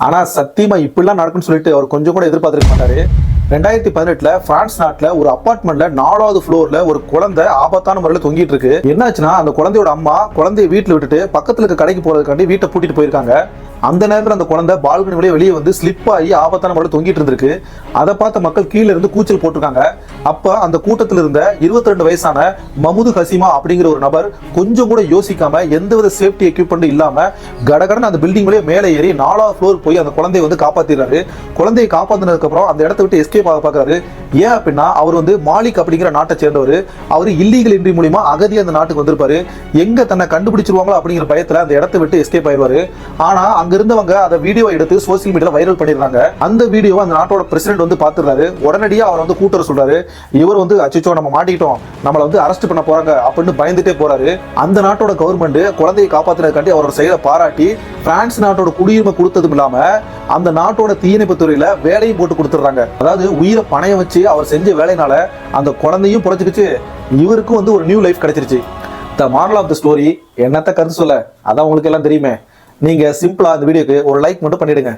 ஆனா சத்தியமா இப்படிலாம் நடக்கும்னு சொல்லிட்டு அவர் கொஞ்சம் கூட எதிர்பார்த்திருக்க மாட்டாரு. 2018 பிரான்ஸ் நாட்டுல ஒரு அபார்ட்மெண்ட்ல 4வது ஃப்ளோர்ல ஒரு குழந்தை ஆபத்தான முறையில் தொங்கிட்டு இருக்கு. என்னாச்சுன்னா அந்த குழந்தையோட அம்மா குழந்தைய வீட்டுல விட்டுட்டு பக்கத்துல இருக்க கடைக்கு போறதுக்காண்டி வீட்டை பூட்டிட்டு போயிருக்காங்க. அந்த நேரத்தில் அந்த குழந்தை பால்கனி வழியே வெளியே வந்து ஸ்லிப் ஆகி ஆபத்தான முறையில் தொங்கிட்டு இருந்திருக்கு. அதை பார்த்த மக்கள் கீழே இருந்து கூச்சல் போட்டிருக்காங்க. அப்ப அந்த கூட்டத்தில் இருந்த 22 வயசான மமுது ஹசிமா அப்படிங்கிற ஒரு நபர் கொஞ்சம் கூட யோசிக்காம எந்தவித சேஃப்டி எக்யூப்மெண்ட் இல்லாம கடகடன்னு அந்த பில்டிங் வழியே மேலே ஏறி 4வது ஃப்ளோர் போய் அந்த குழந்தையை வந்து காப்பாத்திடுறாரு. குழந்தையை காப்பாத்தினதுக்கு அப்புறம் அந்த இடத்த விட்டு எஸ்கேப் ஆக பாக்குறாரு. ஏன் அப்படின்னா அவர் வந்து மாலிக் அப்படிங்கிற நாட்டை சேர்ந்தவர். அவர் இல்லீகல் என்ட்ரி மூலியமா அகதி அந்த நாட்டுக்கு வந்திருப்பாரு. எங்க தன்னை கண்டுபிடிச்சிருவாங்களோ அப்படிங்கிற பயத்துல அந்த இடத்தை விட்டு எஸ்கேப் ஆயிடுவாரு. ஆனா அங்க இருந்தவங்க அதை வீடியோ எடுத்து சோசியல் மீடியால வைரல் பண்ணிடுறாங்க. அந்த வீடியோவை அந்த நாட்டோட பிரசிடென்ட் வந்து பாத்துறாரு. உடனடியா அவர் வந்து கூட்டர் சொல்றாரு. இவர் வந்து அச்சோ நம்ம மாட்டிக்கிட்டோம், நம்மளை வந்து அரெஸ்ட் பண்ண போறாங்க அப்படின்னு பயந்துட்டே போறாரு. அந்த நாட்டோட கவர்மெண்ட் குழந்தையை காப்பாத்துறதுக்காண்டி அவரோட செயலை பாராட்டி பிரான்ஸ் நாட்டோட குடியுரிமை கொடுத்ததும் இல்லாம அந்த நாட்டோட தீயணைப்பு துறையில வேலையும் போட்டு கொடுத்துறாங்க. அதாவது உயிரை பணையம் வச்சு அவர் செஞ்ச வேலையினால அந்த குழந்தையும் புழைச்சிருச்சு, இவருக்கும் வந்து ஒரு நியூ லைஃப் கிடைச்சிருச்சு. The moral of the story என்னத்த கருத்து சொல்ல, அதான் உங்களுக்கு எல்லாம் தெரியுமே. நீங்க சிம்பிளா இந்த வீடியோக்கு ஒரு லைக் மட்டும் பண்ணிடுங்க.